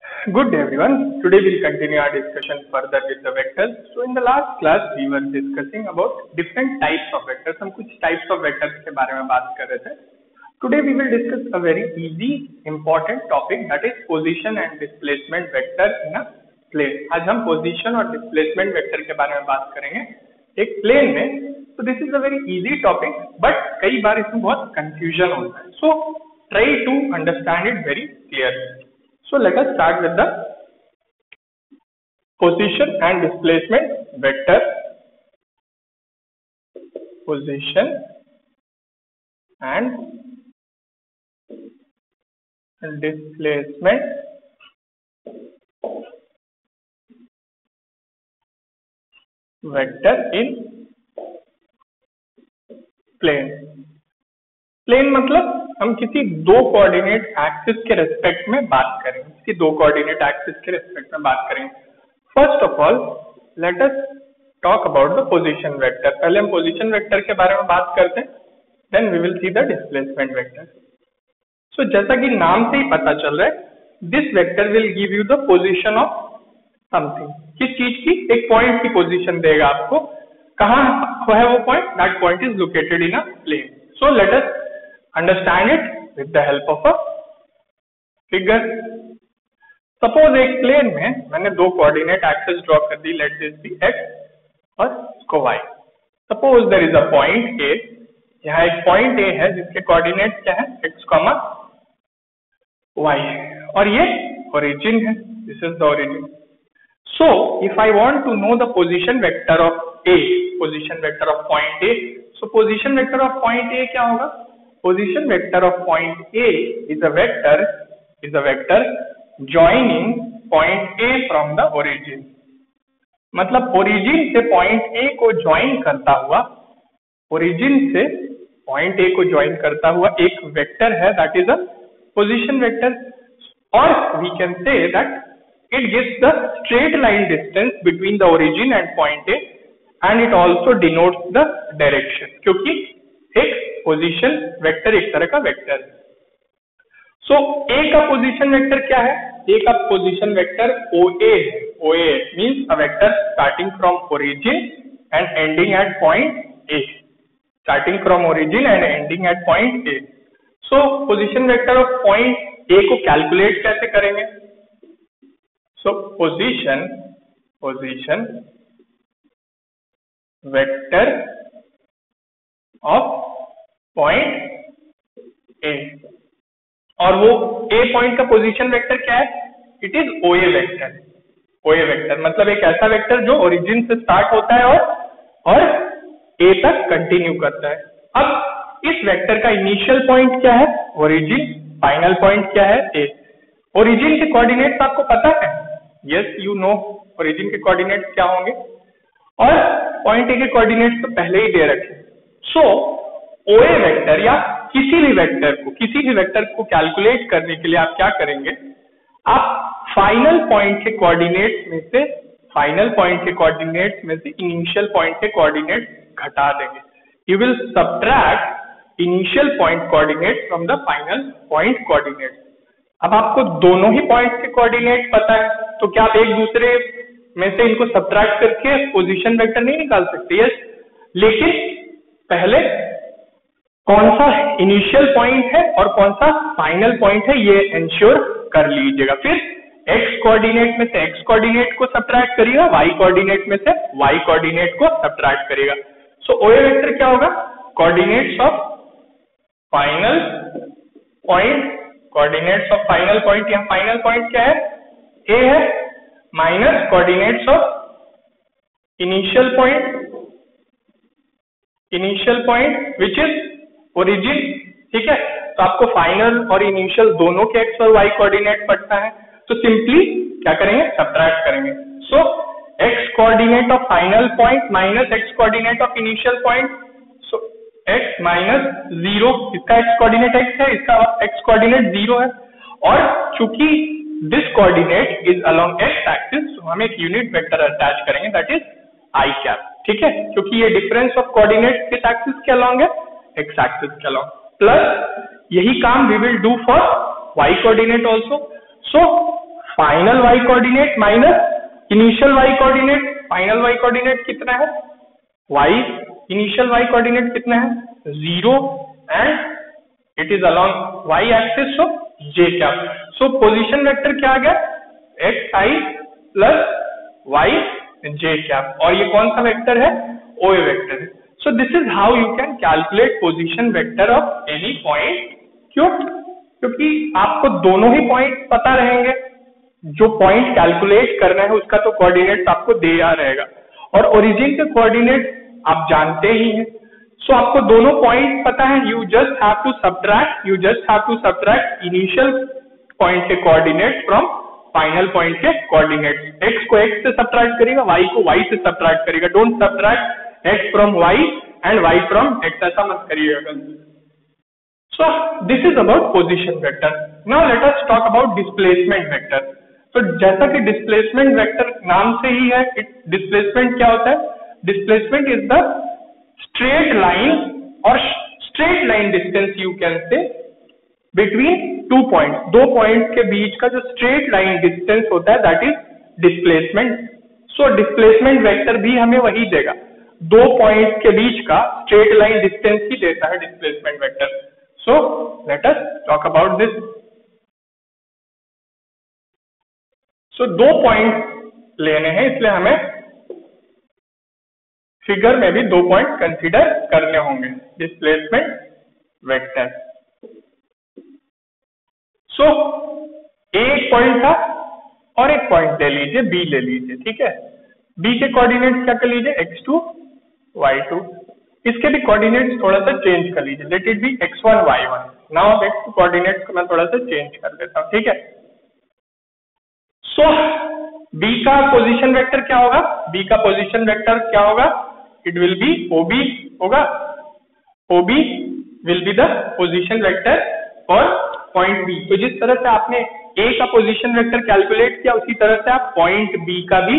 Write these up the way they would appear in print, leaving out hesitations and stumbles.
Good day everyone. Today we'll continue our discussion further with the vectors. So in the last class we were discussing about different types of vectors. हम कुछ types of vectors के बारे में बात कर रहे थे. Today we will discuss a very easy important topic, that is position and displacement vector in a plane. आज हम position और displacement vector के बारे में बात करेंगे एक plane में. So this is a very easy topic, but कई बार इसमें बहुत confusion होता है. So try to understand it very clearly. So let us start with the position and displacement vector. Position and displacement vector in plane. Plane मतलब हम किसी दो coordinate axis के रेस्पेक्ट में बात करेंगे, किसी दो कोऑर्डिनेट एक्सिस के रेस्पेक्ट में बात करेंगे. First of all let us talk about the position vector. पहले हम पोजीशन वेक्टर के बारे में बात करते हैं, then we will see the displacement vector. So जैसा कि नाम से ही पता चल रहा है, this vector will give you the position of something. किस चीज की? एक पॉइंट की पोजीशन देगा आपको. कहाँ है वो point? That point is located in a plane. So let us understand it with the help of a figure. Suppose एक प्लेन में मैंने दो कोऑर्डिनेट एक्सिस ड्रॉ कर दी. लेट दिस बी x और इसको y. Suppose there is a point a. यहाँ एक पॉइंट a है जिसके कोऑर्डिनेट क्या है? x, y, और ये ओरिजिन है. This is the origin. So if I want to know the position vector of a, position vector of point a, so position vector of point a क्या होगा? Position vector of point A is a vector joining point A from the origin. मतलब origin से point A को join करता हुआ, origin से point A को join करता हुआ एक vector है, that is a position vector. Or we can say that it gives the straight line distance between the origin and point A, and it also denotes the direction. क्योंकि एक position vector एक तरह का vector है. सो ए का position vector क्या है? ए का पोजीशन वेक्टर OA है. OA means a vector starting from origin and ending eight point A. Starting from origin and ending eight point A. So position vector of point A को calculate कैसे करेंगे? सो position vector of point A, और वो A point का position vector क्या है? It is OA vector. OA vector मतलब एक ऐसा वेक्टर जो ओरिजिन से स्टार्ट होता है और A तक कंटिन्यू करता है. अब इस वेक्टर का इनिशियल पॉइंट क्या है? ओरिजिन. फाइनल पॉइंट क्या है? A. ओरिजिन के कोऑर्डिनेट्स आपको पता है? यस, यू नो ओरिजिन के कोऑर्डिनेट्स क्या होंगे, और पॉइंट A के कोऑर्डिनेट्स तो पहले ही दे रखे. सो OA वेक्टर या किसी भी वेक्टर को कैलकुलेट करने के लिए आप क्या करेंगे? आप फाइनल पॉइंट के कोऑर्डिनेट्स में से इनिशियल पॉइंट के कोऑर्डिनेट्स घटा देंगे. You will subtract initial point coordinate from the final point coordinate. अब आपको दोनों ही पॉइंट्स के कोऑर्डिनेट पता है, तो क्या आप एक दूसरे में से इनको सबट्रैक्ट करके पोजीशन वेक्टर नहीं निकाल सकते? यस, लेकिन पहले कौन सा इनिशियल पॉइंट है और कौन सा फाइनल पॉइंट है ये इंश्योर कर लीजिएगा. फिर x कोऑर्डिनेट में से x कोऑर्डिनेट को सबट्रैक्ट करिएगा, y कोऑर्डिनेट में से y कोऑर्डिनेट को सबट्रैक्ट करिएगा. सो OA वेक्टर क्या होगा? Coordinates of final point. यहाँ फाइनल पॉइंट क्या है? A है, minus coordinates of initial point which is origin. ठीक है, तो आपको फाइनल और इनिशियल दोनों के x और y कोऑर्डिनेट पड़ता है, तो सिंपली क्या करेंगे? सबट्रैक्ट करेंगे. सो x coordinate of final point minus x coordinate of initial point. So x minus 0, इसका x कोऑर्डिनेट x है, इसका x कोऑर्डिनेट 0 है, और चूंकि this coordinate is along x axis, तो हम एक यूनिट वेक्टर अटैच करेंगे, दैट इज i कैप. ठीक है, क्योंकि ये डिफरेंस ऑफ कोऑर्डिनेट किस एक्सिस के अलोंग है? x एक्सिस के अलोंग. प्लस यही काम we will do for y coordinate also. So final y coordinate minus initial y coordinate. Final y coordinate कितना है y, इनिशियल y कोऑर्डिनेट कितना है 0 and it is along y axis, so j cap. So position vector क्या आ गया xi plus y j cap, और ये कौन सा वेक्टर है OA वेक्टर है। So this is how you can calculate position vector of any point. क्यों? क्योंकि आपको दोनों ही पॉइंट पता रहेंगे, जो पॉइंट कैलकुलेट करना है उसका तो कोऑर्डिनेट्स आपको दिया रहेगा, और ओरिजिन के कोऑर्डिनेट्स आप जानते ही हैं। सो आपको दोनों पॉइंट पता है, you just have to subtract initial point के कोऑर्डिनेट्स फ्रॉम फाइनल पॉइंट के कोऑर्डिनेट्स। x को x से सब्ट्रैक्ट करेगा, y को y से सब्ट्रैक्ट करेगा। Don't subtract x from y and y from x, ऐसा मत करिएगा। So this is about position vector. Now let us talk about displacement vector. तो जैसा कि displacement vector नाम से ही है, displacement क्या होता है? Displacement is the straight line or straight line distance you can say between two points. दो पॉइंट के बीच का जो straight line distance होता है that is displacement. So displacement vector भी हमें वही देगा, दो पॉइंट के बीच का straight line distance ही देता है displacement vector. So let us talk about this. So दो पॉइंट लेने हैं, इसलिए हमें फिगर में भी दो पॉइंट कंसीडर करने होंगे डिस्प्लेसमेंट वेक्टर। सो एक पॉइंट था और एक पॉइंट ले लीजिए बी ले लीजिए, ठीक है। बी के कोऑर्डिनेट्स क्या कर लीजिए x2 y2, इसके भी कोऑर्डिनेट्स थोड़ा सा चेंज कर लीजिए, let it be x1 y1। Now x2 coordinates को मैं थोड़ा सा चेंज कर देता हूं, ठीक है। सो b का पोजीशन वेक्टर क्या होगा, b का पोजीशन वेक्टर क्या होगा, इट विल बी OB होगा। OB will be the position vector for point B। तो जिस तरह से आपने A का पोजीशन वेक्टर कैलकुलेट किया, उसी तरह से आप पॉइंट B का भी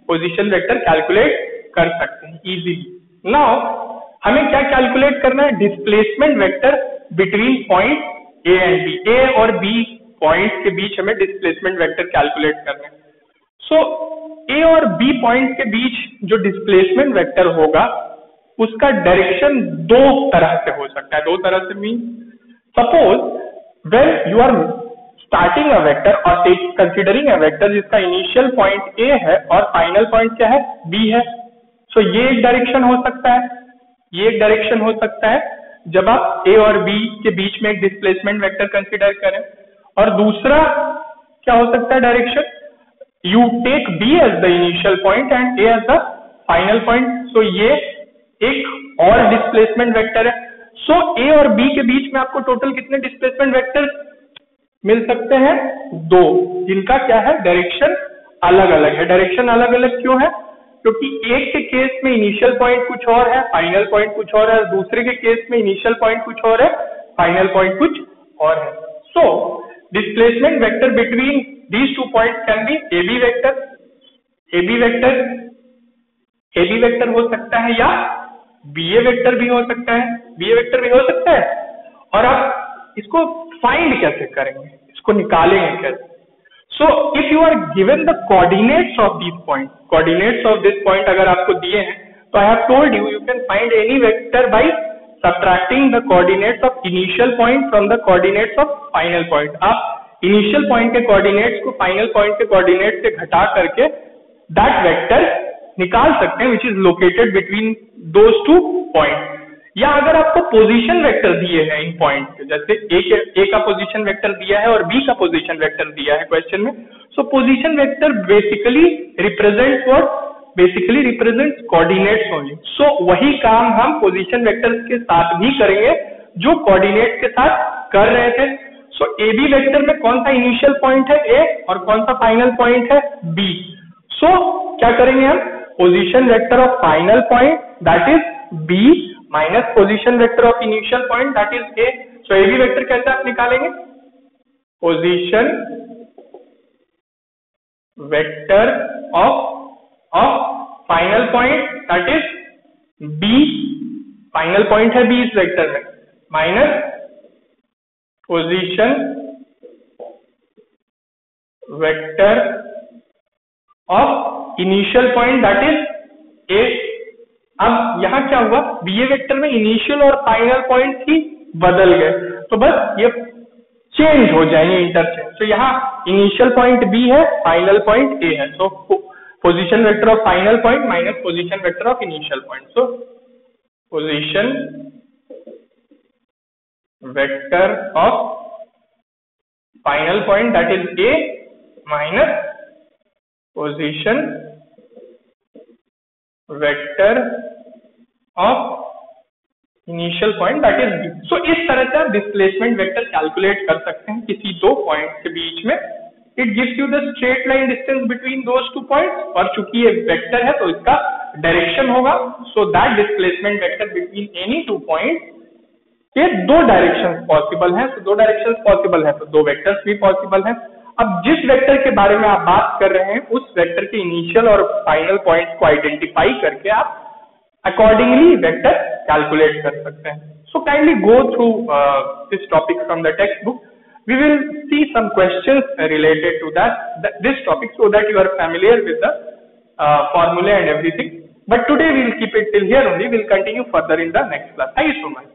पोजीशन वेक्टर कैलकुलेट कर सकते हैं इजीली। नाउ हमें क्या कैलकुलेट करना है, displacement vector between point A and B। A और B पॉइंट के बीच हमें डिस्प्लेसमेंट वेक्टर कैलकुलेट करना है। सो A और B पॉइंट के बीच जो डिस्प्लेसमेंट वेक्टर होगा उसका डायरेक्शन दो तरह से हो सकता है। दो तरह से mean suppose when you are starting a vector और कंसीडरिंग अ वेक्टर जिसका इनिशियल पॉइंट A है और फाइनल पॉइंट क्या है B है। सो ये एक डायरेक्शन हो सकता है, ये एक डायरेक्शन हो सकता है जब आप A और B के बीच में एक डिस्प्लेसमेंट वेक्टर कंसीडर करें। और दूसरा क्या हो सकता है direction, you take B as the initial point and A as the final point. So ये एक और डिस्प्लेसमेंट वेक्टर है। सो A और B के बीच में आपको टोटल कितने डिस्प्लेसमेंट वेक्टर मिल सकते हैं, दो, जिनका क्या है डायरेक्शन अलग अलग है। डायरेक्शन अलग अलग क्यों है, क्योंकि एक के केस में इनिशियल पॉइंट कुछ और है, फाइनल पॉइंट कुछ और है, दूसरे के केस में इनिशियल पॉइंट कुछ और है, फाइनल पॉइंट कुछ और है। So displacement vector between these two points can be AB vector. AB vector हो सकता है या BA वेक्टर भी हो सकता है, BA वेक्टर भी हो सकता है। और आप इसको फाइंड कैसे करेंगे, इसको निकालेंगे कैसे। So if you are given the coordinates of these points, coordinates of this point अगर आपको दिए हैं, तो I have told you you can find any vector by subtracting the coordinates of initial point from the coordinates of final point। आप initial point के coordinates को final point के coordinates से घटा करके that vector निकाल सकते हैं which is located between those two points। या अगर आपको पोजीशन वेक्टर दिए हैं इन पॉइंट के, जैसे A का पोजीशन वेक्टर दिया है और B का पोजीशन वेक्टर दिया है क्वेश्चन में। So position vector basically represents what, basically represents coordinates only. So वही काम हम पोजीशन वेक्टर्स के साथ भी करेंगे जो कोऑर्डिनेट्स के साथ कर रहे थे। सो AB वेक्टर में कौन सा इनिशियल पॉइंट है A और कौन सा फाइनल पॉइंट है B। सो क्या करेंगे हम, position vector of final point that is B minus position vector of initial point that is A। So AB vector कैसे आप निकालेंगे, position vector of final point that is B, final point है B इस vector में, minus position vector of initial point that is ए। अब यहाँ क्या हुआ, बीए वेक्टर में इनिशियल और फाइनल पॉइंट ही बदल गए, तो बस ये चेंज हो जाएंगे, इंटरचेंज। तो यहाँ इनिशियल पॉइंट बी है, फाइनल पॉइंट ए है, तो position vector of final point minus position vector of initial point. So position vector of final point that is A minus position vector of initial point that is B. So इस तरह से आप displacement vector calculate कर सकते हैं किसी दो point के बीच में। It gives you the straight line distance between those two points, और चूंकि ये वेक्टर है तो इसका डायरेक्शन होगा, so that displacement vector between any two point के दो डायरेक्शंस पॉसिबल हैं। तो दो डायरेक्शंस पॉसिबल है तो दो वेक्टर्स भी पॉसिबल हैं। अब जिस वेक्टर के बारे में आप बात कर रहे हैं उस वेक्टर के इनिशियल और फाइनल पॉइंट्स को आइडेंटिफाई करके आप अकॉर्डिंगली वेक्टर कैलकुलेट कर सकते हैं। So kindly go through this topic from the textbook. We will see some questions related to this topic so that you are familiar with the formula and everything. But today we will keep it till here only. We will continue further in the next class. Thank you so much.